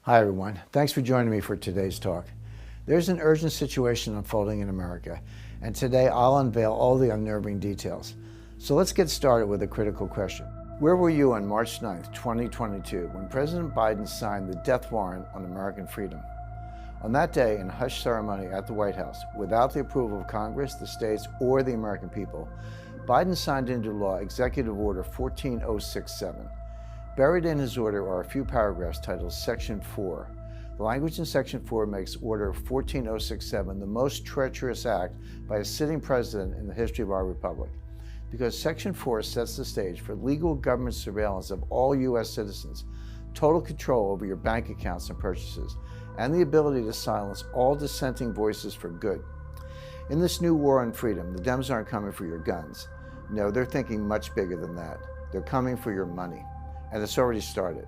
Hi everyone, thanks for joining me for today's talk. There's an urgent situation unfolding in America, and today I'll unveil all the unnerving details. So let's get started with a critical question. Where were you on March 9th, 2022, when President Biden signed the death warrant on American freedom? On that day, in a hush ceremony at the White House, without the approval of Congress, the states, or the American people, Biden signed into law Executive Order 14067. Buried in his order are a few paragraphs titled Section 4. The language in Section 4 makes Order 14067 the most treacherous act by a sitting president in the history of our republic, because Section 4 sets the stage for legal government surveillance of all U.S. citizens, total control over your bank accounts and purchases, and the ability to silence all dissenting voices for good. In this new war on freedom, the Dems aren't coming for your guns. No, they're thinking much bigger than that. They're coming for your money. And it's already started.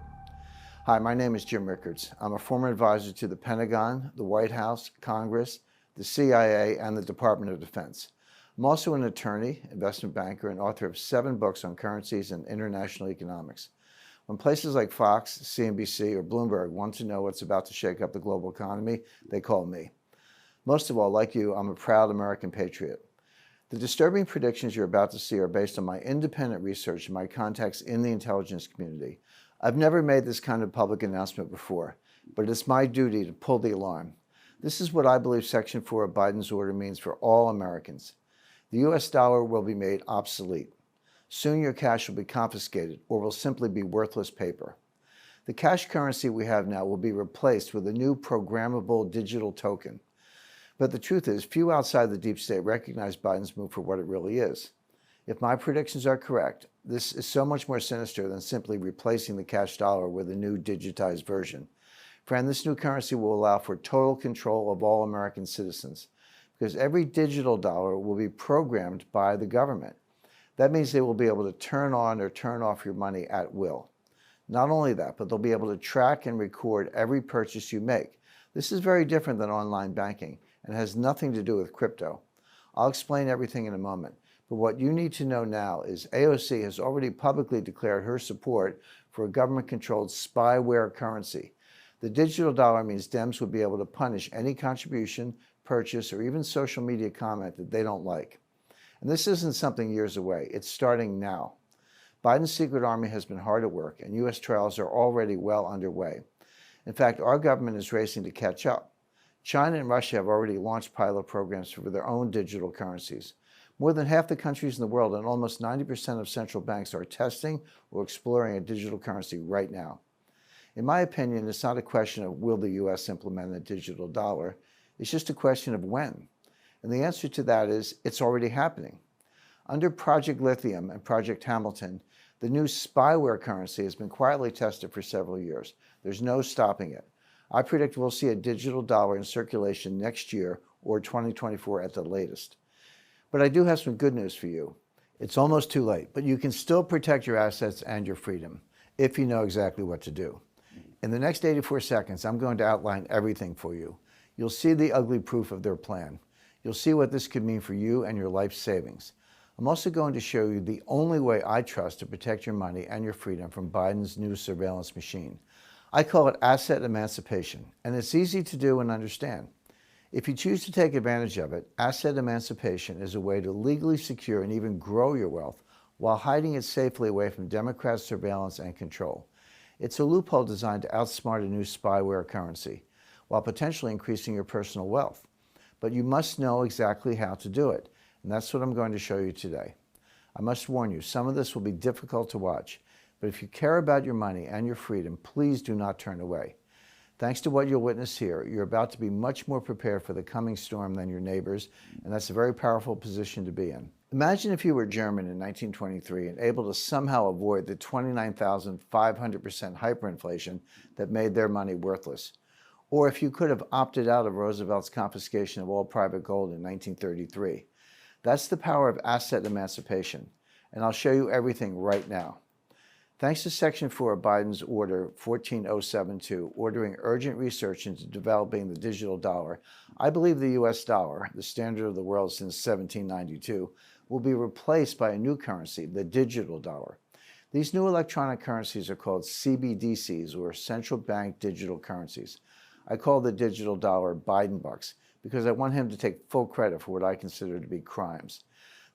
Hi, my name is Jim Rickards. I'm a former advisor to the Pentagon, the White House, Congress, the CIA, and the Department of Defense. I'm also an attorney, investment banker, and author of 7 books on currencies and international economics. When places like Fox, CNBC, or Bloomberg want to know what's about to shake up the global economy, they call me. Most of all, like you, I'm a proud American patriot. The disturbing predictions you're about to see are based on my independent research and my contacts in the intelligence community. I've never made this kind of public announcement before, but it's my duty to pull the alarm. This is what I believe Section 4 of Biden's order means for all Americans. The U.S. dollar will be made obsolete. Soon your cash will be confiscated or will simply be worthless paper. The cash currency we have now will be replaced with a new programmable digital token. But the truth is, few outside the deep state recognize Biden's move for what it really is. If my predictions are correct, this is so much more sinister than simply replacing the cash dollar with a new digitized version. Friend, this new currency will allow for total control of all American citizens, because every digital dollar will be programmed by the government. That means they will be able to turn on or turn off your money at will. Not only that, but they'll be able to track and record every purchase you make. This is very different than online banking and has nothing to do with crypto. I'll explain everything in a moment, but what you need to know now is AOC has already publicly declared her support for a government-controlled spyware currency. The digital dollar means Dems would be able to punish any contribution, purchase, or even social media comment that they don't like. And this isn't something years away, it's starting now. Biden's secret army has been hard at work, and U.S. trials are already well underway. In fact, our government is racing to catch up. China and Russia have already launched pilot programs for their own digital currencies. More than half the countries in the world and almost 90% of central banks are testing or exploring a digital currency right now. In my opinion, it's not a question of will the U.S. implement a digital dollar, it's just a question of when. And the answer to that is it's already happening. Under Project Lithium and Project Hamilton, the new spyware currency has been quietly tested for several years. There's no stopping it. I predict we'll see a digital dollar in circulation next year or 2024 at the latest. But I do have some good news for you. It's almost too late, but you can still protect your assets and your freedom if you know exactly what to do. In the next 84 seconds, I'm going to outline everything for you. You'll see the ugly proof of their plan. You'll see what this could mean for you and your life savings. I'm also going to show you the only way I trust to protect your money and your freedom from Biden's new surveillance machine. I call it asset emancipation, and it's easy to do and understand. If you choose to take advantage of it, asset emancipation is a way to legally secure and even grow your wealth while hiding it safely away from Democrats' surveillance and control. It's a loophole designed to outsmart a new spyware currency, while potentially increasing your personal wealth. But you must know exactly how to do it, and that's what I'm going to show you today. I must warn you, some of this will be difficult to watch, but if you care about your money and your freedom, please do not turn away. Thanks to what you'll witness here, you're about to be much more prepared for the coming storm than your neighbors, and that's a very powerful position to be in. Imagine if you were German in 1923 and able to somehow avoid the 29,500% hyperinflation that made their money worthless. Or if you could have opted out of Roosevelt's confiscation of all private gold in 1933. That's the power of asset emancipation, and I'll show you everything right now. Thanks to Section 4 of Biden's Order 14072, ordering urgent research into developing the digital dollar, I believe the U.S. dollar, the standard of the world since 1792, will be replaced by a new currency, the digital dollar. These new electronic currencies are called CBDCs, or central bank digital currencies. I call the digital dollar Biden bucks because I want him to take full credit for what I consider to be crimes.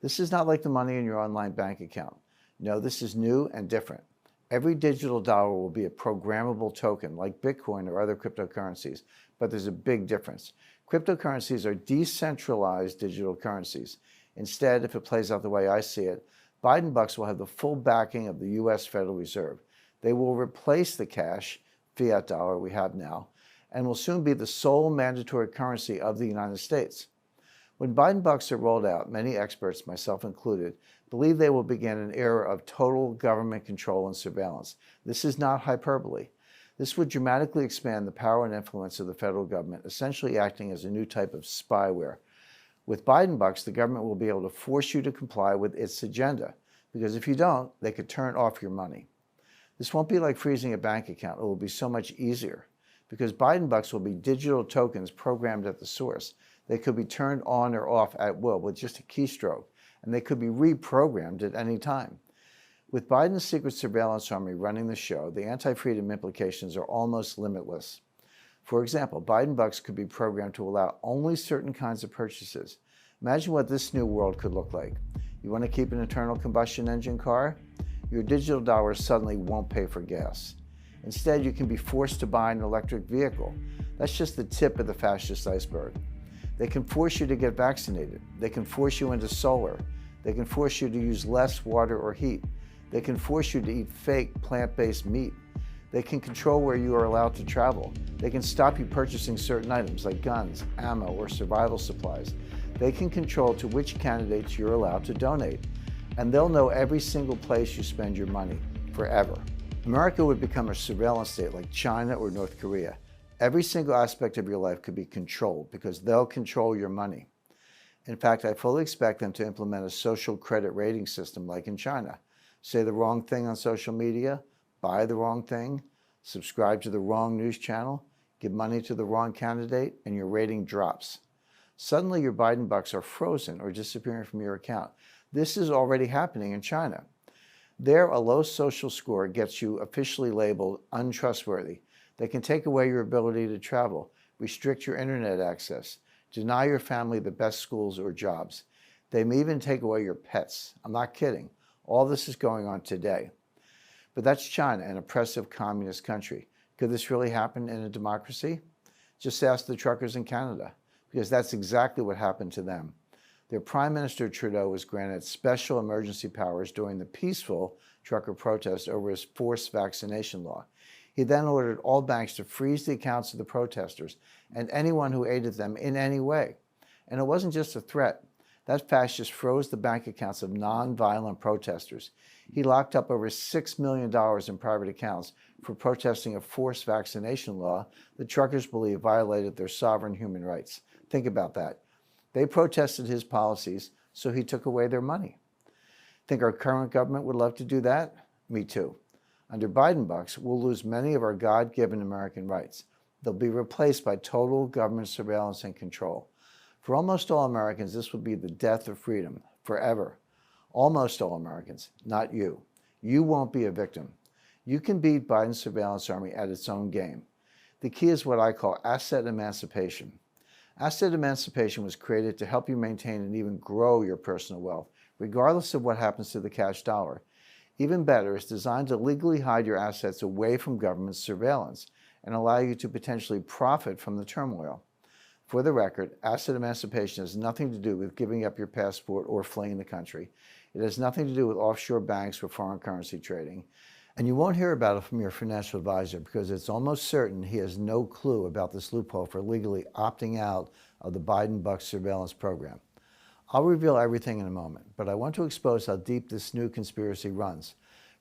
This is not like the money in your online bank account. No, this is new and different. Every digital dollar will be a programmable token like Bitcoin or other cryptocurrencies, but there's a big difference. Cryptocurrencies are decentralized digital currencies. Instead, if it plays out the way I see it, Biden bucks will have the full backing of the U.S. Federal Reserve. They will replace the cash, fiat dollar we have now, and will soon be the sole mandatory currency of the United States. When Biden bucks are rolled out, many experts, myself included, believe they will begin an era of total government control and surveillance. This is not hyperbole. This would dramatically expand the power and influence of the federal government, essentially acting as a new type of spyware. With Biden bucks, the government will be able to force you to comply with its agenda, because if you don't, they could turn off your money. This won't be like freezing a bank account. It will be so much easier, because Biden bucks will be digital tokens programmed at the source. They could be turned on or off at will with just a keystroke, and they could be reprogrammed at any time. With Biden's secret surveillance army running the show, the anti-freedom implications are almost limitless. For example, Biden bucks could be programmed to allow only certain kinds of purchases. Imagine what this new world could look like. You want to keep an internal combustion engine car? Your digital dollars suddenly won't pay for gas. Instead, you can be forced to buy an electric vehicle. That's just the tip of the fascist iceberg. They can force you to get vaccinated. They can force you into solar. They can force you to use less water or heat. They can force you to eat fake plant-based meat. They can control where you are allowed to travel. They can stop you purchasing certain items like guns, ammo, or survival supplies. They can control to which candidates you're allowed to donate. And they'll know every single place you spend your money, forever. America would become a surveillance state like China or North Korea. Every single aspect of your life could be controlled because they'll control your money. In fact, I fully expect them to implement a social credit rating system like in China. Say the wrong thing on social media, buy the wrong thing, subscribe to the wrong news channel, give money to the wrong candidate, and your rating drops. Suddenly your Biden bucks are frozen or disappearing from your account. This is already happening in China. There, a low social score gets you officially labeled untrustworthy. They can take away your ability to travel, restrict your internet access, deny your family the best schools or jobs. They may even take away your pets. I'm not kidding. All this is going on today. But that's China, an oppressive communist country. Could this really happen in a democracy? Just ask the truckers in Canada, because that's exactly what happened to them. Their Prime Minister Trudeau was granted special emergency powers during the peaceful trucker protest over his forced vaccination law. He then ordered all banks to freeze the accounts of the protesters and anyone who aided them in any way. And it wasn't just a threat. That fascist froze the bank accounts of non-violent protesters. He locked up over $6 million in private accounts for protesting a forced vaccination law that truckers believe violated their sovereign human rights. Think about that. They protested his policies, so he took away their money. Think our current government would love to do that? Me too. Under Biden bucks, we'll lose many of our God-given American rights. They'll be replaced by total government surveillance and control. For almost all Americans, this will be the death of freedom, forever. Almost all Americans, not you. You won't be a victim. You can beat Biden's surveillance army at its own game. The key is what I call asset emancipation. Asset emancipation was created to help you maintain and even grow your personal wealth, regardless of what happens to the cash dollar. Even better, it's designed to legally hide your assets away from government surveillance and allow you to potentially profit from the turmoil. For the record, asset emancipation has nothing to do with giving up your passport or fleeing the country. It has nothing to do with offshore banks or foreign currency trading. And you won't hear about it from your financial advisor because it's almost certain he has no clue about this loophole for legally opting out of the Biden bucks surveillance program. I'll reveal everything in a moment, but I want to expose how deep this new conspiracy runs.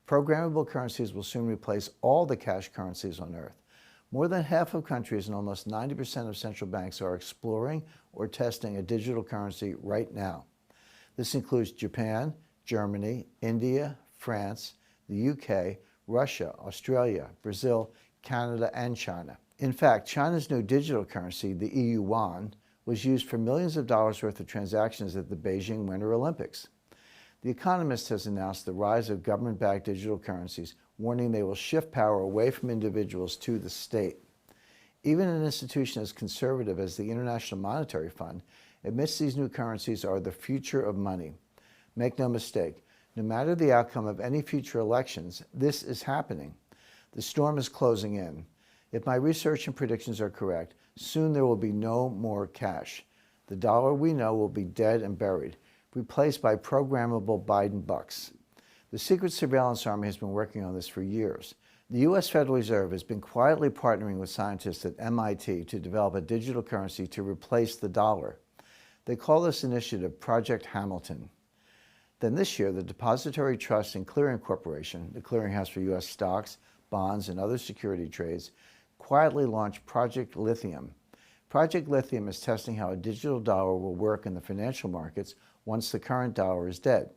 Programmable currencies will soon replace all the cash currencies on Earth. More than half of countries and almost 90% of central banks are exploring or testing a digital currency right now. This includes Japan, Germany, India, France, the UK, Russia, Australia, Brazil, Canada, and China. In fact, China's new digital currency, the EU yuan, was used for millions of dollars worth of transactions at the Beijing Winter Olympics. The Economist has announced the rise of government-backed digital currencies, warning they will shift power away from individuals to the state. Even an institution as conservative as the International Monetary Fund admits these new currencies are the future of money. Make no mistake, no matter the outcome of any future elections, this is happening. The storm is closing in. If my research and predictions are correct, soon there will be no more cash. The dollar we know will be dead and buried, replaced by programmable Biden bucks. The Secret Surveillance Army has been working on this for years. The U.S. Federal Reserve has been quietly partnering with scientists at MIT to develop a digital currency to replace the dollar. They call this initiative Project Hamilton. Then this year, the Depository Trust and Clearing Corporation, the clearinghouse for U.S. stocks, bonds, and other security trades, quietly launched Project Lithium. Project Lithium is testing how a digital dollar will work in the financial markets once the current dollar is dead.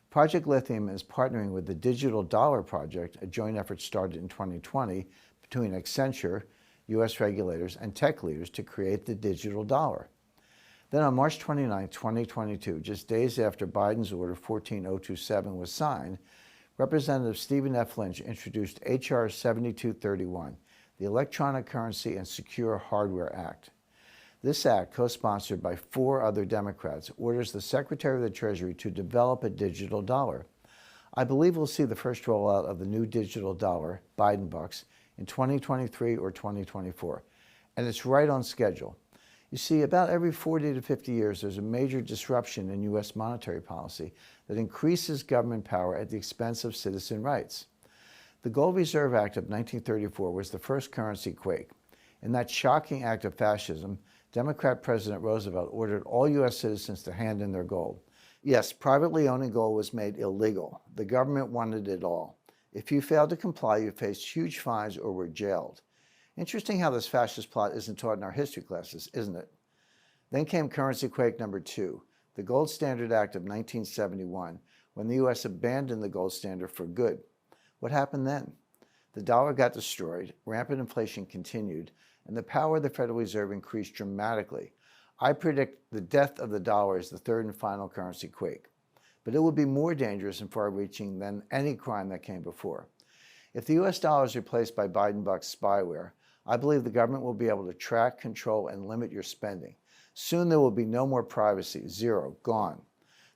Project Lithium is partnering with the Digital Dollar Project, a joint effort started in 2020 between Accenture, U.S. regulators, and tech leaders to create the digital dollar. Then on March 29, 2022, just days after Biden's Order 14027 was signed, Representative Stephen F. Lynch introduced H.R. 7231, the Electronic Currency and Secure Hardware Act. This act, co-sponsored by 4 other Democrats, orders the Secretary of the Treasury to develop a digital dollar. I believe we'll see the first rollout of the new digital dollar, Biden bucks, in 2023 or 2024, and it's right on schedule. You see, about every 40 to 50 years, there's a major disruption in U.S. monetary policy that increases government power at the expense of citizen rights. The Gold Reserve Act of 1934 was the first currency quake. In that shocking act of fascism, Democrat President Roosevelt ordered all U.S. citizens to hand in their gold. Yes, privately owning gold was made illegal. The government wanted it all. If you failed to comply, you faced huge fines or were jailed. Interesting how this fascist plot isn't taught in our history classes, isn't it? Then came currency quake number 2, the Gold Standard Act of 1971, when the U.S. abandoned the gold standard for good. What happened then? The dollar got destroyed, rampant inflation continued, and the power of the Federal Reserve increased dramatically. I predict the death of the dollar is the third and final currency quake. But it will be more dangerous and far-reaching than any crime that came before. If the U.S. dollar is replaced by Biden bucks spyware, I believe the government will be able to track, control, and limit your spending. Soon there will be no more privacy, zero, gone.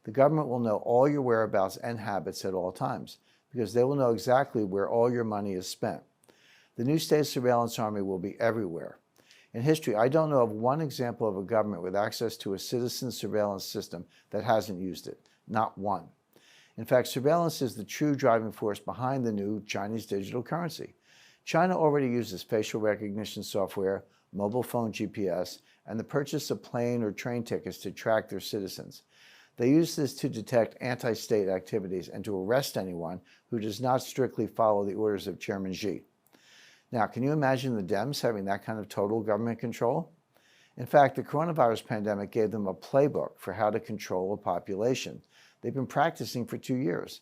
The government will know all your whereabouts and habits at all times, because they will know exactly where all your money is spent. The new state surveillance army will be everywhere. In history, I don't know of one example of a government with access to a citizen surveillance system that hasn't used it. Not one. In fact, surveillance is the true driving force behind the new Chinese digital currency. China already uses facial recognition software, mobile phone GPS, and the purchase of plane or train tickets to track their citizens. They use this to detect anti-state activities and to arrest anyone who does not strictly follow the orders of Chairman Xi. Now, can you imagine the Dems having that kind of total government control? In fact, the coronavirus pandemic gave them a playbook for how to control a population. They've been practicing for 2 years.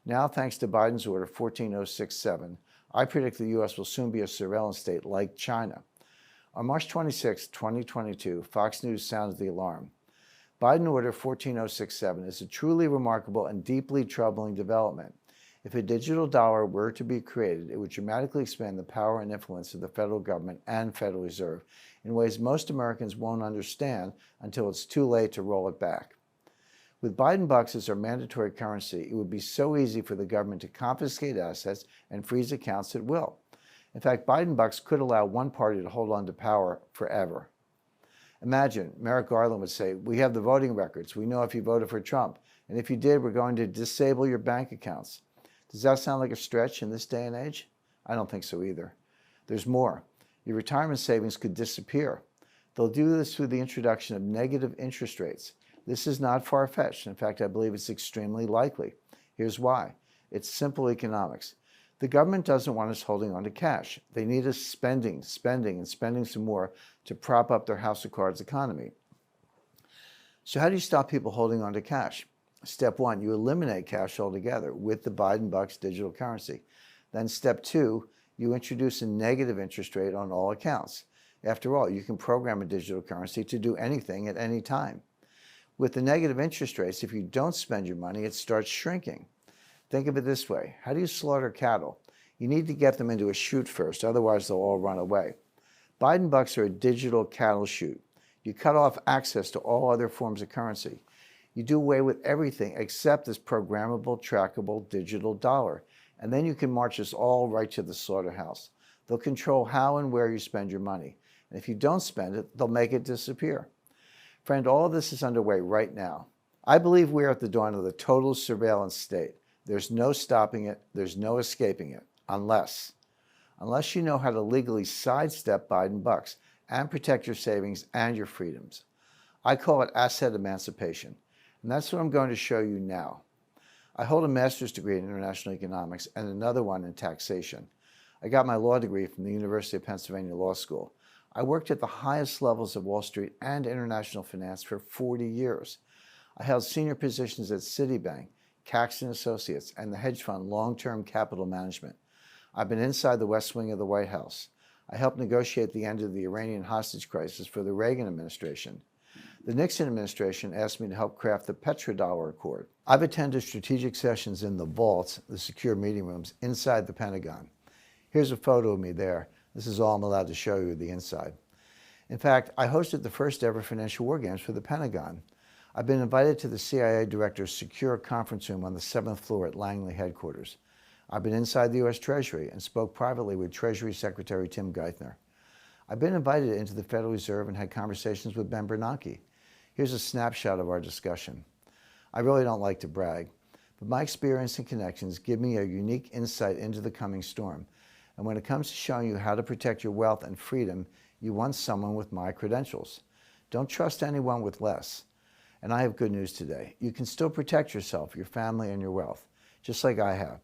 Now, thanks to Biden's Order 14067, I predict the U.S. will soon be a surveillance state like China. On March 26, 2022, Fox News sounded the alarm. Biden Order 14067 is a truly remarkable and deeply troubling development. If a digital dollar were to be created, it would dramatically expand the power and influence of the federal government and Federal Reserve in ways most Americans won't understand until it's too late to roll it back. With Biden bucks as our mandatory currency, it would be so easy for the government to confiscate assets and freeze accounts at will. In fact, Biden bucks could allow one party to hold on to power forever. Imagine, Merrick Garland would say, "We have the voting records. We know if you voted for Trump. And if you did, we're going to disable your bank accounts." Does that sound like a stretch in this day and age? I don't think so either. There's more. Your retirement savings could disappear. They'll do this through the introduction of negative interest rates. This is not far-fetched. In fact, I believe it's extremely likely. Here's why. It's simple economics. The government doesn't want us holding on to cash. They need us spending some more to prop up their house of cards economy. So how do you stop people holding on to cash? Step 1, you eliminate cash altogether with the Biden bucks digital currency. Then step 2, you introduce a negative interest rate on all accounts. After all, you can program a digital currency to do anything at any time. With the negative interest rates, if you don't spend your money, it starts shrinking. Think of it this way. How do you slaughter cattle? You need to get them into a chute first, otherwise they'll all run away. Biden bucks are a digital cattle chute. You cut off access to all other forms of currency. You do away with everything except this programmable, trackable digital dollar. And then you can march us all right to the slaughterhouse. They'll control how and where you spend your money. And if you don't spend it, they'll make it disappear. Friend, all of this is underway right now. I believe we're at the dawn of the total surveillance state. There's no stopping it. There's no escaping it. Unless you know how to legally sidestep Biden bucks and protect your savings and your freedoms. I call it asset emancipation. And that's what I'm going to show you now. I hold a master's degree in international economics and another one in taxation. I got my law degree from the University of Pennsylvania Law School. I worked at the highest levels of Wall Street and international finance for 40 years. I held senior positions at Citibank, Caxton Associates, and the hedge fund Long-Term Capital Management. I've been inside the West Wing of the White House. I helped negotiate the end of the Iranian hostage crisis for the Reagan administration. The Nixon administration asked me to help craft the petrodollar accord. I've attended strategic sessions in the vaults, the secure meeting rooms, inside the Pentagon. Here's a photo of me there. This is all I'm allowed to show you, the inside. In fact, I hosted the first ever financial war games for the Pentagon. I've been invited to the CIA director's secure conference room on the 7th floor at Langley headquarters. I've been inside the U.S. Treasury and spoke privately with Treasury Secretary Tim Geithner. I've been invited into the Federal Reserve and had conversations with Ben Bernanke. Here's a snapshot of our discussion. I really don't like to brag, but my experience and connections give me a unique insight into the coming storm. And when it comes to showing you how to protect your wealth and freedom, you want someone with my credentials. Don't trust anyone with less. And I have good news today. You can still protect yourself, your family, and your wealth, just like I have.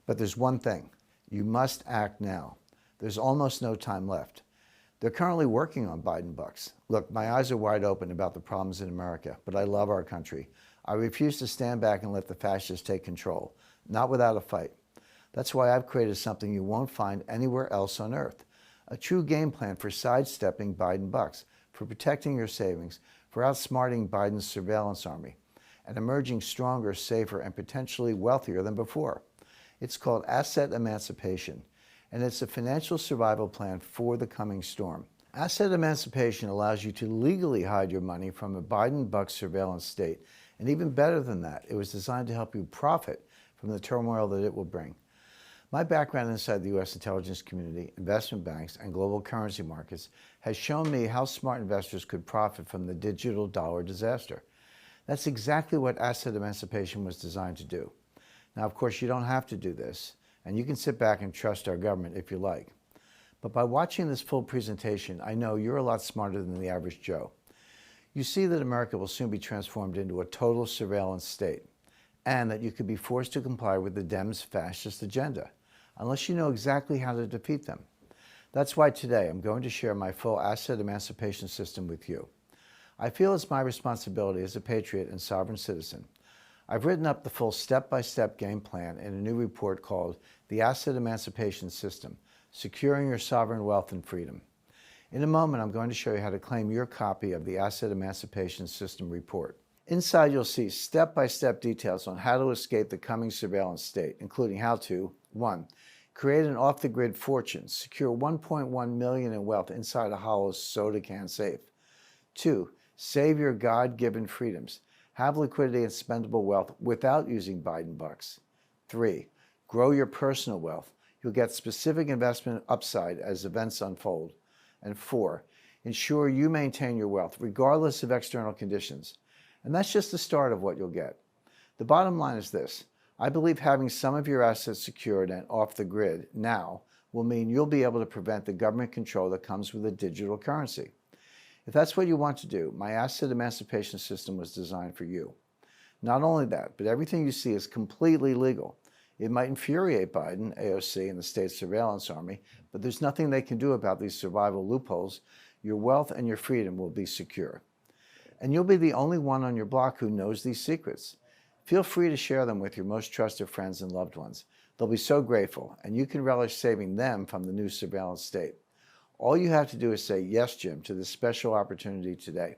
But there's one thing. You must act now. There's almost no time left. They're currently working on Biden bucks. Look, my eyes are wide open about the problems in America, but I love our country. I refuse to stand back and let the fascists take control, not without a fight. That's why I've created something you won't find anywhere else on earth. A true game plan for sidestepping Biden bucks, for protecting your savings, for outsmarting Biden's surveillance army, and emerging stronger, safer, and potentially wealthier than before. It's called asset emancipation, and it's a financial survival plan for the coming storm. Asset emancipation allows you to legally hide your money from a Biden buck surveillance state, and even better than that, it was designed to help you profit from the turmoil that it will bring. My background inside the U.S. intelligence community, investment banks, and global currency markets has shown me how smart investors could profit from the digital dollar disaster. That's exactly what asset emancipation was designed to do. Now, of course, you don't have to do this, and you can sit back and trust our government if you like. But by watching this full presentation, I know you're a lot smarter than the average Joe. You see that America will soon be transformed into a total surveillance state, and that you could be forced to comply with the Dems' fascist agenda, unless you know exactly how to defeat them. That's why today I'm going to share my full asset emancipation system with you. I feel it's my responsibility as a patriot and sovereign citizen. I've written up the full step-by-step game plan in a new report called The Asset Emancipation System, Securing Your Sovereign Wealth and Freedom. In a moment, I'm going to show you how to claim your copy of the Asset Emancipation System report. Inside, you'll see step-by-step details on how to escape the coming surveillance state, including how to 1. Create an off-the-grid fortune. Secure $1.1 million in wealth inside a hollow soda can safe. 2. Save your God-given freedoms. Have liquidity and spendable wealth without using Biden bucks. 3. Grow your personal wealth. You'll get specific investment upside as events unfold. And 4. Ensure you maintain your wealth regardless of external conditions. And that's just the start of what you'll get. The bottom line is this. I believe having some of your assets secured and off the grid now will mean you'll be able to prevent the government control that comes with a digital currency. If that's what you want to do, my asset emancipation system was designed for you. Not only that, but everything you see is completely legal. It might infuriate Biden, AOC, and the state surveillance army, but there's nothing they can do about these survival loopholes. Your wealth and your freedom will be secure. And you'll be the only one on your block who knows these secrets. Feel free to share them with your most trusted friends and loved ones. They'll be so grateful, and you can relish saving them from the new surveillance state. All you have to do is say, "Yes, Jim," to this special opportunity today.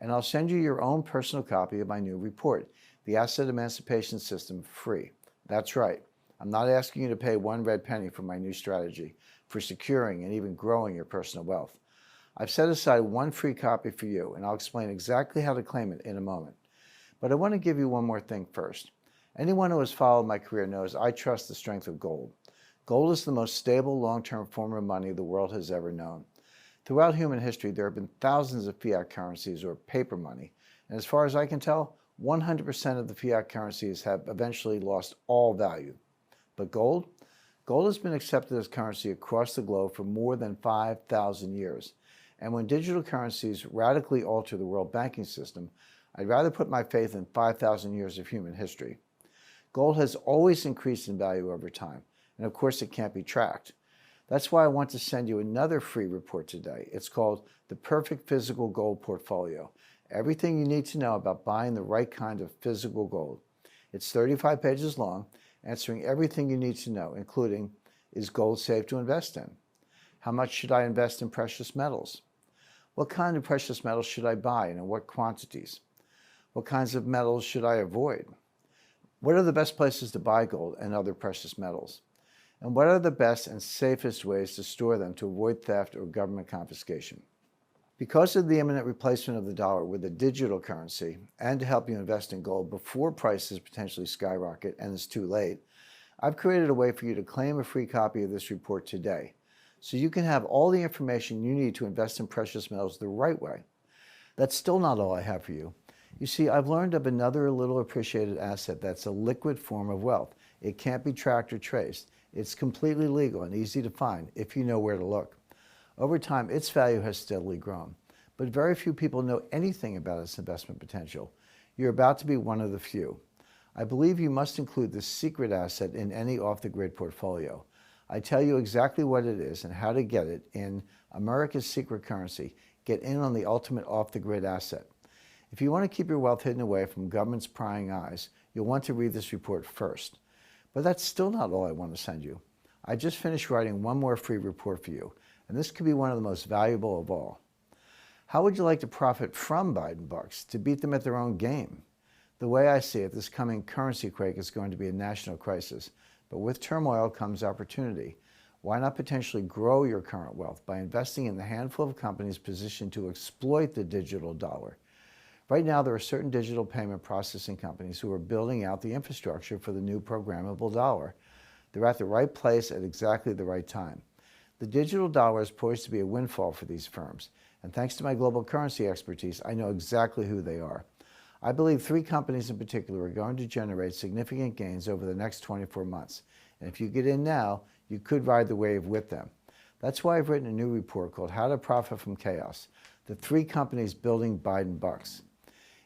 and I'll send you your own personal copy of my new report, The Asset Emancipation System, free. That's right. I'm not asking you to pay one red penny for my new strategy for securing and even growing your personal wealth. I've set aside one free copy for you, and I'll explain exactly how to claim it in a moment. But I want to give you one more thing first. Anyone who has followed my career knows I trust the strength of gold. Gold is the most stable, long-term form of money the world has ever known. Throughout human history, there have been thousands of fiat currencies or paper money, and as far as I can tell, 100% of the fiat currencies have eventually lost all value. But gold? Gold has been accepted as currency across the globe for more than 5,000 years. And when digital currencies radically alter the world banking system, I'd rather put my faith in 5,000 years of human history. Gold has always increased in value over time, and of course it can't be tracked. That's why I want to send you another free report today. It's called The Perfect Physical Gold Portfolio. Everything you need to know about buying the right kind of physical gold. It's 35 pages long, answering everything you need to know, including, is gold safe to invest in? How much should I invest in precious metals? What kind of precious metals should I buy and in what quantities? What kinds of metals should I avoid? What are the best places to buy gold and other precious metals? And what are the best and safest ways to store them to avoid theft or government confiscation? Because of the imminent replacement of the dollar with a digital currency, and to help you invest in gold before prices potentially skyrocket and it's too late, I've created a way for you to claim a free copy of this report today, so you can have all the information you need to invest in precious metals the right way. That's still not all I have for you. You see, I've learned of another little appreciated asset that's a liquid form of wealth. It can't be tracked or traced. It's completely legal and easy to find if you know where to look. Over time, its value has steadily grown, but very few people know anything about its investment potential. You're about to be one of the few. I believe you must include this secret asset in any off-the-grid portfolio. I tell you exactly what it is and how to get it in America's Secret Currency. Get in on the ultimate off-the-grid asset. If you want to keep your wealth hidden away from government's prying eyes, you'll want to read this report first. But that's still not all I want to send you. I just finished writing one more free report for you, and this could be one of the most valuable of all. How would you like to profit from Biden bucks, to beat them at their own game? The way I see it, this coming currency quake is going to be a national crisis, but with turmoil comes opportunity. Why not potentially grow your current wealth by investing in the handful of companies positioned to exploit the digital dollar? Right now, there are certain digital payment processing companies who are building out the infrastructure for the new programmable dollar. They're at the right place at exactly the right time. The digital dollar is poised to be a windfall for these firms, and thanks to my global currency expertise, I know exactly who they are. I believe 3 companies in particular are going to generate significant gains over the next 24 months, and if you get in now, you could ride the wave with them. That's why I've written a new report called How to Profit from Chaos, the 3 companies building Biden bucks.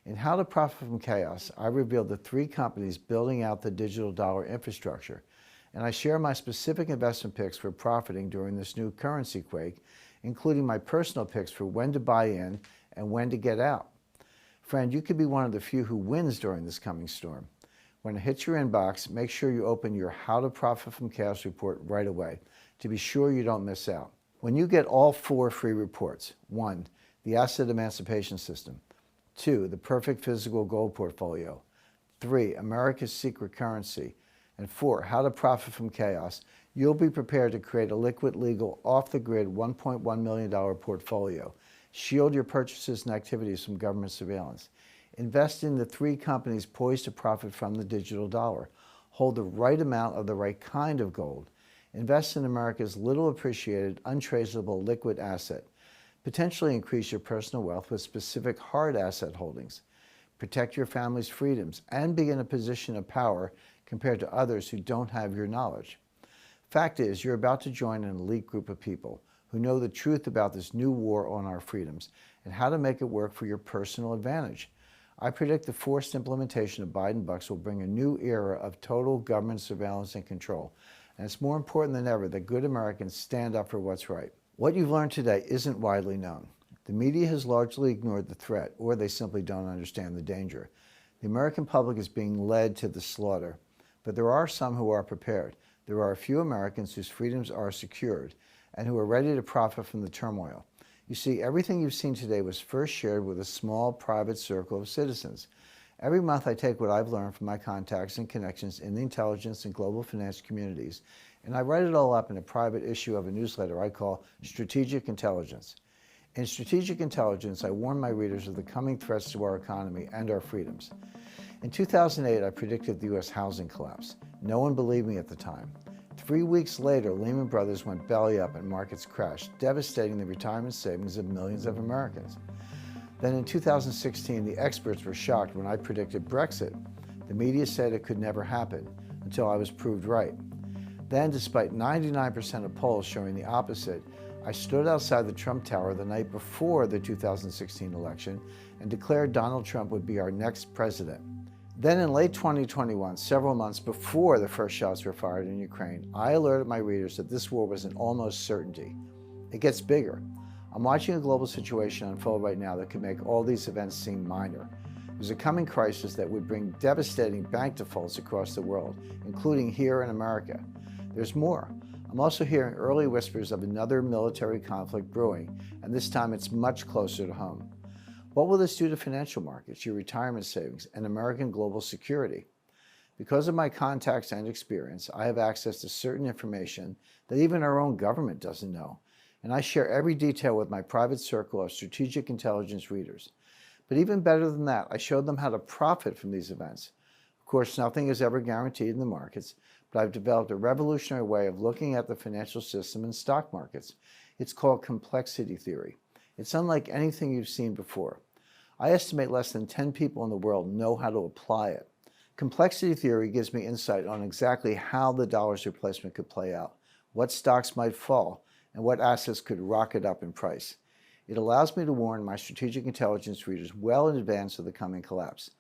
In How to Profit from Chaos, I revealed the 3 companies building out the digital dollar infrastructure, and I share my specific investment picks for profiting during this new currency quake, including my personal picks for when to buy in and when to get out. Friend, you could be one of the few who wins during this coming storm. When it hits your inbox, make sure you open your How to Profit from Chaos report right away to be sure you don't miss out. When you get all 4 free reports, 1, the Asset Emancipation System, 2, the Perfect Physical Gold Portfolio, 3, America's Secret Currency, and 4, How to Profit from Chaos, you'll be prepared to create a liquid, legal, off-the-grid $1.1 million portfolio. Shield your purchases and activities from government surveillance. Invest in the 3 companies poised to profit from the digital dollar. Hold the right amount of the right kind of gold. Invest in America's little appreciated, untraceable liquid asset. Potentially increase your personal wealth with specific hard asset holdings. Protect your family's freedoms and be in a position of power compared to others who don't have your knowledge. Fact is, you're about to join an elite group of people who know the truth about this new war on our freedoms and how to make it work for your personal advantage. I predict the forced implementation of Biden bucks will bring a new era of total government surveillance and control. And it's more important than ever that good Americans stand up for what's right. What you've learned today isn't widely known. The media has largely ignored the threat, or they simply don't understand the danger. The American public is being led to the slaughter, but there are some who are prepared. There are a few Americans whose freedoms are secured and who are ready to profit from the turmoil. You see, everything you've seen today was first shared with a small private circle of citizens. Every month I take what I've learned from my contacts and connections in the intelligence and global finance communities, and I write it all up in a private issue of a newsletter I call Strategic Intelligence. In Strategic Intelligence, I warn my readers of the coming threats to our economy and our freedoms. In 2008, I predicted the U.S. housing collapse. No one believed me at the time. 3 weeks later, Lehman Brothers went belly up and markets crashed, devastating the retirement savings of millions of Americans. Then in 2016, the experts were shocked when I predicted Brexit. The media said it could never happen, until I was proved right. Then, despite 99% of polls showing the opposite, I stood outside the Trump Tower the night before the 2016 election and declared Donald Trump would be our next president. Then in late 2021, several months before the first shots were fired in Ukraine, I alerted my readers that this war was an almost certainty. It gets bigger. I'm watching a global situation unfold right now that could make all these events seem minor. There's a coming crisis that would bring devastating bank defaults across the world, including here in America. There's more. I'm also hearing early whispers of another military conflict brewing, and this time it's much closer to home. What will this do to financial markets, your retirement savings, and American global security? Because of my contacts and experience, I have access to certain information that even our own government doesn't know, and I share every detail with my private circle of strategic intelligence readers. But even better than that, I showed them how to profit from these events. Of course, nothing is ever guaranteed in the markets, but I've developed a revolutionary way of looking at the financial system and stock markets. It's called complexity theory. It's unlike anything you've seen before. I estimate less than 10 people in the world know how to apply it. Complexity theory gives me insight on exactly how the dollar's replacement could play out, what stocks might fall, and what assets could rocket up in price. It allows me to warn my strategic intelligence readers well in advance of the coming collapse.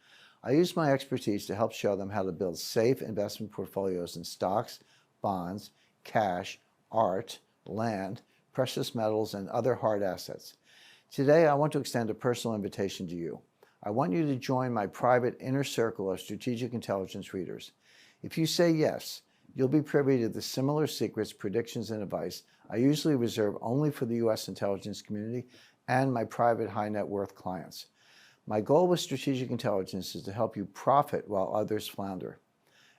I use my expertise to help show them how to build safe investment portfolios in stocks, bonds, cash, art, land, precious metals, and other hard assets. Today, I want to extend a personal invitation to you. I want you to join my private inner circle of strategic intelligence readers. If you say yes, you'll be privy to the similar secrets, predictions, and advice I usually reserve only for the U.S. intelligence community and my private high net worth clients. My goal with strategic intelligence is to help you profit while others flounder.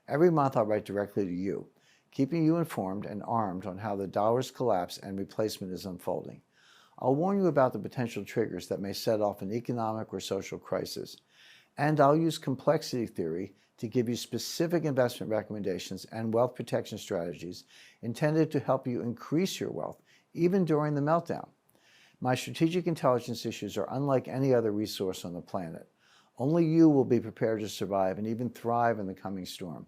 Every month I'll write directly to you, keeping you informed and armed on how the dollar's collapse and replacement is unfolding. I'll warn you about the potential triggers that may set off an economic or social crisis. And I'll use complexity theory to give you specific investment recommendations and wealth protection strategies intended to help you increase your wealth, even during the meltdown. My strategic intelligence issues are unlike any other resource on the planet. Only you will be prepared to survive and even thrive in the coming storm.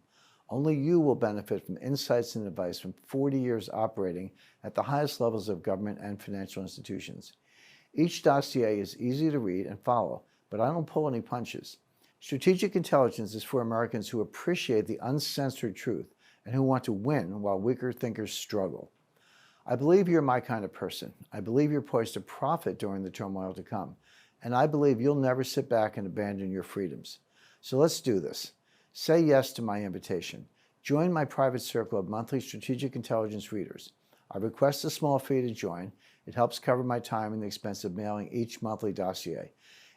Only you will benefit from insights and advice from 40 years operating at the highest levels of government and financial institutions. Each dossier is easy to read and follow, but I don't pull any punches. Strategic intelligence is for Americans who appreciate the uncensored truth and who want to win while weaker thinkers struggle. I believe you're my kind of person. I believe you're poised to profit during the turmoil to come, and I believe you'll never sit back and abandon your freedoms. So let's do this. Say yes to my invitation. Join my private circle of monthly strategic intelligence readers. I request a small fee to join. It helps cover my time and the expense of mailing each monthly dossier.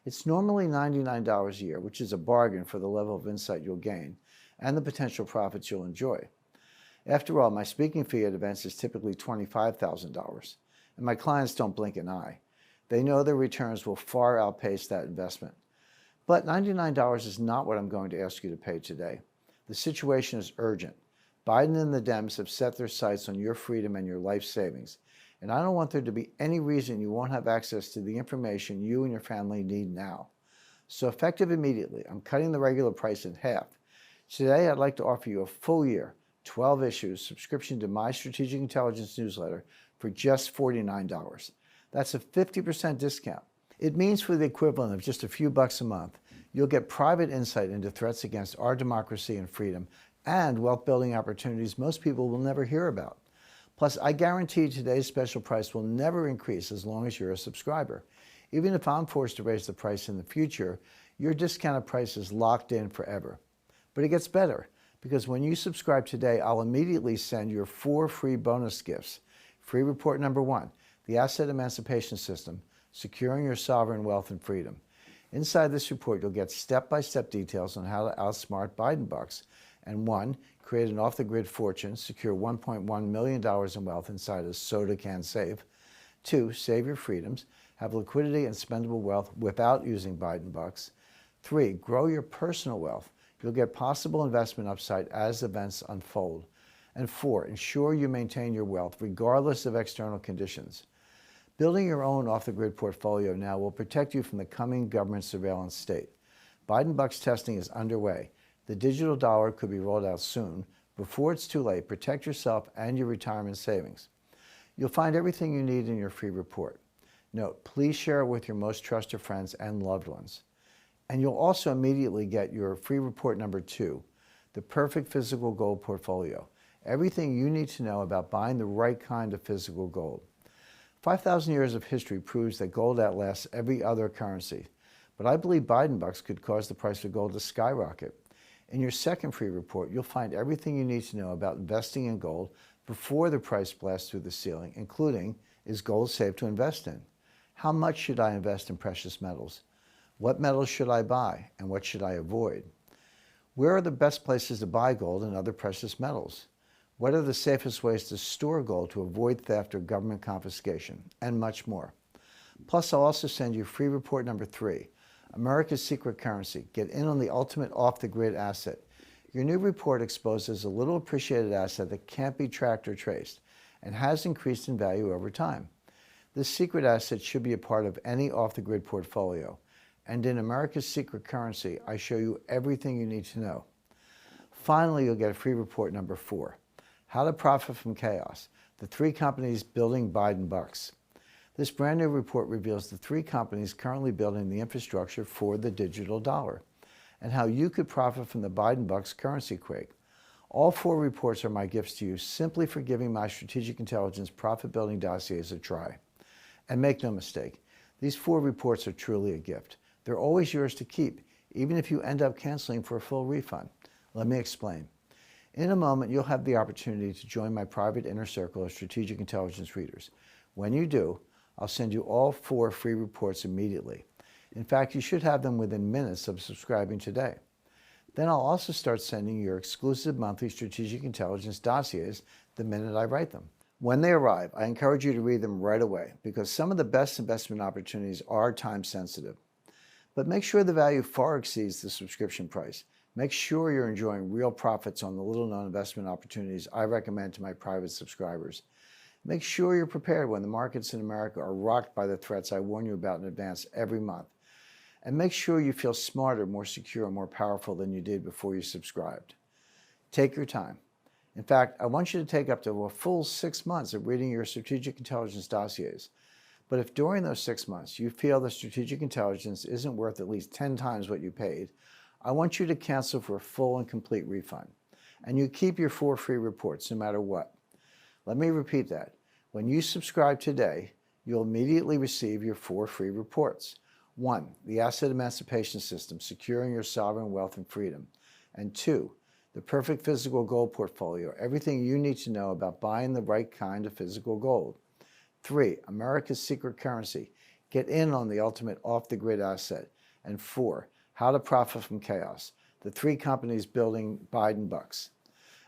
It's normally $99 a year, which is a bargain for the level of insight you'll gain and the potential profits you'll enjoy. After all, my speaking fee at events is typically $25,000, and my clients don't blink an eye. They know their returns will far outpace that investment. But $99 is not what I'm going to ask you to pay today. The situation is urgent. Biden and the Dems have set their sights on your freedom and your life savings, and I don't want there to be any reason you won't have access to the information you and your family need now. So effective immediately, I'm cutting the regular price in half. Today, I'd like to offer you a full year, 12 issues subscription to my Strategic Intelligence newsletter for just $49. That's a 50% discount. It means for the equivalent of just a few bucks a month, you'll get private insight into threats against our democracy and freedom and wealth-building opportunities most people will never hear about. Plus, I guarantee today's special price will never increase as long as you're a subscriber. Even if I'm forced to raise the price in the future, your discounted price is locked in forever. But it gets better, because when you subscribe today, I'll immediately send your 4 free bonus gifts. Free report number 1. the Asset Emancipation System, Securing Your Sovereign Wealth and Freedom. Inside this report, you'll get step-by-step details on how to outsmart Biden bucks and 1. Create an off-the-grid fortune, secure $1.1 million in wealth inside a soda can safe. 2. Save your freedoms, have liquidity and spendable wealth without using Biden bucks. 3. Grow your personal wealth. You'll get possible investment upside as events unfold. And 4. Ensure you maintain your wealth regardless of external conditions. Building your own off-the-grid portfolio now will protect you from the coming government surveillance state. Biden bucks testing is underway. The digital dollar could be rolled out soon. Before it's too late, protect yourself and your retirement savings. You'll find everything you need in your free report. Note, please share it with your most trusted friends and loved ones. And you'll also immediately get your free report number 2, the perfect physical gold portfolio. Everything you need to know about buying the right kind of physical gold. 5,000 years of history proves that gold outlasts every other currency. But I believe Biden bucks could cause the price of gold to skyrocket. In your second free report, you'll find everything you need to know about investing in gold before the price blasts through the ceiling, including, is gold safe to invest in? How much should I invest in precious metals? What metals should I buy and what should I avoid? Where are the best places to buy gold and other precious metals? What are the safest ways to store gold to avoid theft or government confiscation? And much more. Plus, I'll also send you free report number 3, America's Secret Currency. Get in on the ultimate off-the-grid asset. Your new report exposes a little appreciated asset that can't be tracked or traced and has increased in value over time. This secret asset should be a part of any off-the-grid portfolio. And in America's Secret Currency, I show you everything you need to know. Finally, you'll get a free report number 4, How to Profit from Chaos, the 3 companies building Biden bucks. This brand new report reveals the 3 companies currently building the infrastructure for the digital dollar and how you could profit from the Biden bucks currency quake. All 4 reports are my gifts to you simply for giving my strategic intelligence profit-building dossiers a try. And make no mistake, these 4 reports are truly a gift. They're always yours to keep, even if you end up canceling for a full refund. Let me explain. In a moment, you'll have the opportunity to join my private inner circle of strategic intelligence readers. When you do, I'll send you all 4 free reports immediately. In fact, you should have them within minutes of subscribing today. Then I'll also start sending your exclusive monthly strategic intelligence dossiers the minute I write them. When they arrive, I encourage you to read them right away because some of the best investment opportunities are time sensitive. But make sure the value far exceeds the subscription price. Make sure you're enjoying real profits on the little-known investment opportunities I recommend to my private subscribers. Make sure you're prepared when the markets in America are rocked by the threats I warn you about in advance every month. And make sure you feel smarter, more secure, and more powerful than you did before you subscribed. Take your time. In fact, I want you to take up to a full 6 months of reading your strategic intelligence dossiers. But if during those 6 months you feel the strategic intelligence isn't worth at least 10 times what you paid, I want you to cancel for a full and complete refund. And you keep your 4 free reports no matter what. Let me repeat that. When you subscribe today, you'll immediately receive your 4 free reports. 1, the Asset Emancipation System, Securing Your Sovereign Wealth and Freedom. And 2, the Perfect Physical Gold Portfolio, everything you need to know about buying the right kind of physical gold. 3, America's Secret Currency, get in on the ultimate off-the-grid asset. And 4, How to Profit from Chaos, the 3 companies building Biden bucks.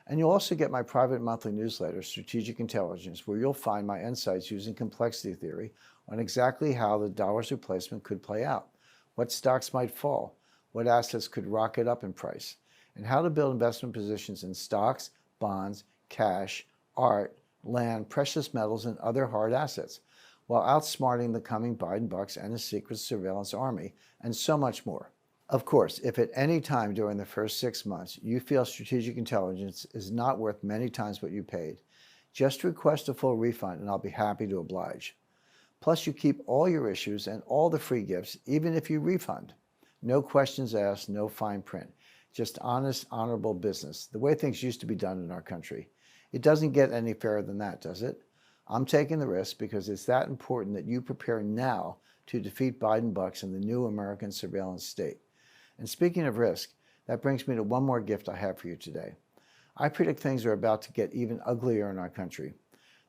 And you'll also get my private monthly newsletter, Strategic Intelligence, where you'll find my insights using complexity theory on exactly how the dollar's replacement could play out, what stocks might fall, what assets could rocket up in price, and how to build investment positions in stocks, bonds, cash, art, land, precious metals, and other hard assets, while outsmarting the coming Biden bucks and his secret surveillance army, and so much more. Of course, if at any time during the first 6 months you feel strategic intelligence is not worth many times what you paid, just request a full refund and I'll be happy to oblige. Plus, you keep all your issues and all the free gifts, even if you refund. No questions asked, no fine print. Just honest, honorable business, the way things used to be done in our country. It doesn't get any fairer than that, does it? I'm taking the risk because it's that important that you prepare now to defeat Biden bucks in the new American surveillance state. And speaking of risk, that brings me to one more gift I have for you today. I predict things are about to get even uglier in our country.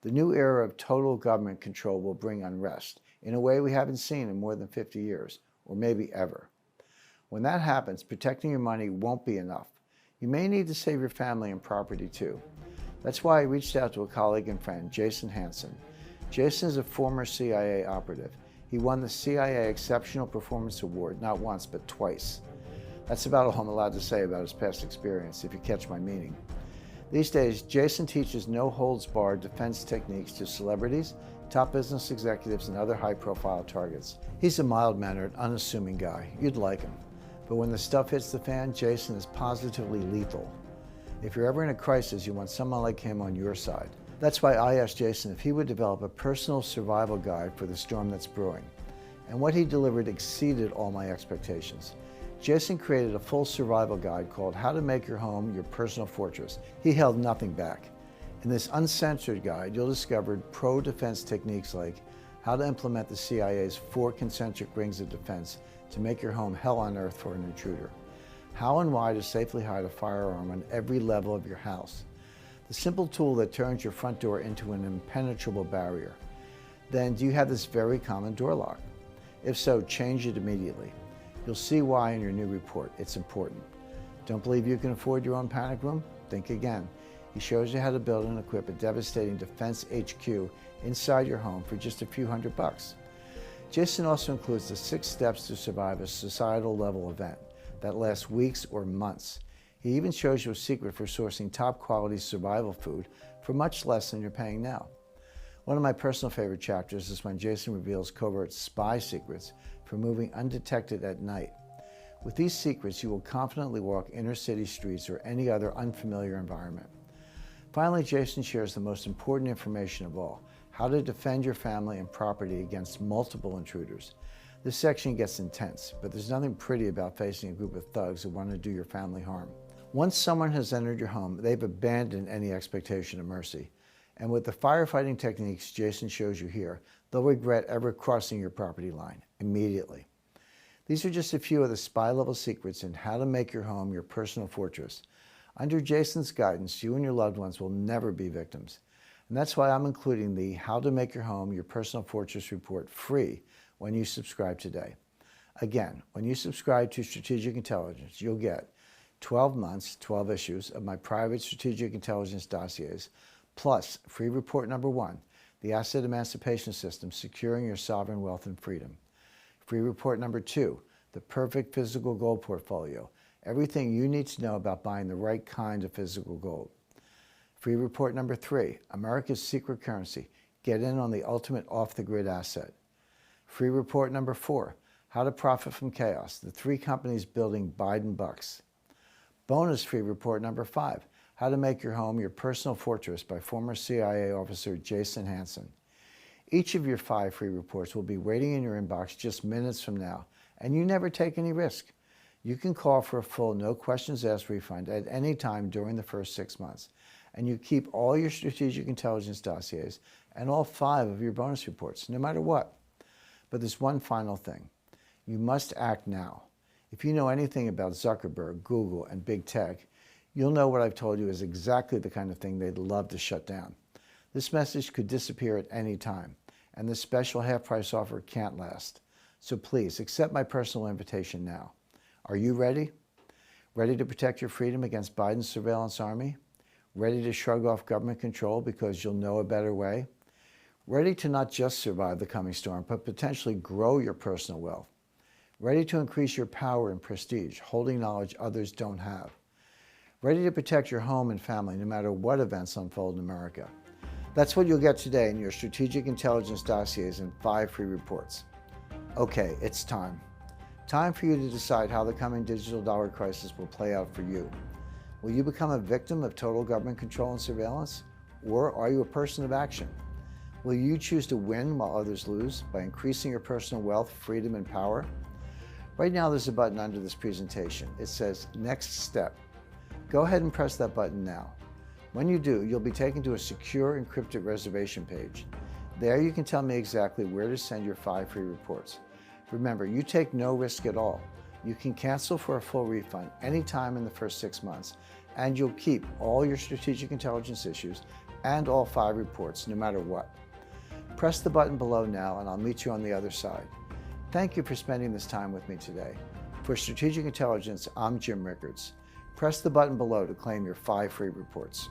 The new era of total government control will bring unrest in a way we haven't seen in more than 50 years, or maybe ever. When that happens, protecting your money won't be enough. You may need to save your family and property too. That's why I reached out to a colleague and friend, Jason Hansen. Jason is a former CIA operative. He won the CIA Exceptional Performance Award not once, but twice. That's about all I'm allowed to say about his past experience, if you catch my meaning. These days, Jason teaches no-holds-barred defense techniques to celebrities, top business executives, and other high-profile targets. He's a mild-mannered, unassuming guy. You'd like him. But when the stuff hits the fan, Jason is positively lethal. If you're ever in a crisis, you want someone like him on your side. That's why I asked Jason if he would develop a personal survival guide for the storm that's brewing. And what he delivered exceeded all my expectations. Jason created a full survival guide called How to Make Your Home Your Personal Fortress. He held nothing back. In this uncensored guide, you'll discover pro-defense techniques like how to implement the CIA's 4 concentric rings of defense to make your home hell on earth for an intruder, how and why to safely hide a firearm on every level of your house, the simple tool that turns your front door into an impenetrable barrier. Then, do you have this very common door lock? If so, change it immediately. You'll see why in your new report. It's important. Don't believe you can afford your own panic room? Think again. He shows you how to build and equip a devastating defense HQ inside your home for just a few $100. Jason also includes the 6 steps to survive a societal level event that lasts weeks or months. He even shows you a secret for sourcing top quality survival food for much less than you're paying now. One of my personal favorite chapters is when Jason reveals covert spy secrets for moving undetected at night. With these secrets, you will confidently walk inner city streets or any other unfamiliar environment. Finally, Jason shares the most important information of all, how to defend your family and property against multiple intruders. This section gets intense, but there's nothing pretty about facing a group of thugs who want to do your family harm. Once someone has entered your home, they've abandoned any expectation of mercy. And with the firefighting techniques Jason shows you here, they'll regret ever crossing your property line immediately. These are just a few of the spy-level secrets in how to make your home your personal fortress. Under Jason's guidance, you and your loved ones will never be victims. And that's why I'm including the How to Make Your Home Your Personal Fortress report free when you subscribe today. Again, when you subscribe to Strategic Intelligence, you'll get 12 months, 12 issues of my private strategic intelligence dossiers, plus free report number 1, the Asset Emancipation System, Securing Your Sovereign Wealth and Freedom. Free report number 2, the Perfect Physical Gold Portfolio, everything you need to know about buying the right kind of physical gold. Free report number 3, America's Secret Currency, get in on the ultimate off-the-grid asset. Free report number 4, How to Profit from Chaos, the 3 companies building Biden bucks. Bonus free report number 5, How to Make Your Home Your Personal Fortress by former CIA officer Jason Hansen. Each of your 5 free reports will be waiting in your inbox just minutes from now, and you never take any risk. You can call for a full no questions asked refund at any time during the first 6 months, and you keep all your strategic intelligence dossiers and all 5 of your bonus reports, no matter what. But there's one final thing. You must act now. If you know anything about Zuckerberg, Google, and big tech, you'll know what I've told you is exactly the kind of thing they'd love to shut down. This message could disappear at any time, and this special half-price offer can't last. So please, accept my personal invitation now. Are you ready? Ready to protect your freedom against Biden's surveillance army? Ready to shrug off government control because you'll know a better way? Ready to not just survive the coming storm, but potentially grow your personal wealth? Ready to increase your power and prestige, holding knowledge others don't have? Ready to protect your home and family no matter what events unfold in America? That's what you'll get today in your Strategic Intelligence dossiers and 5 free reports. Okay, it's time. Time for you to decide how the coming digital dollar crisis will play out for you. Will you become a victim of total government control and surveillance? Or are you a person of action? Will you choose to win while others lose by increasing your personal wealth, freedom, and power? Right now, there's a button under this presentation. It says Next Step. Go ahead and press that button now. When you do, you'll be taken to a secure encrypted reservation page. There you can tell me exactly where to send your 5 free reports. Remember, you take no risk at all. You can cancel for a full refund anytime in the first 6 months, and you'll keep all your strategic intelligence issues and all 5 reports, no matter what. Press the button below now and I'll meet you on the other side. Thank you for spending this time with me today. For Strategic Intelligence, I'm Jim Rickards. Press the button below to claim your 5 free reports.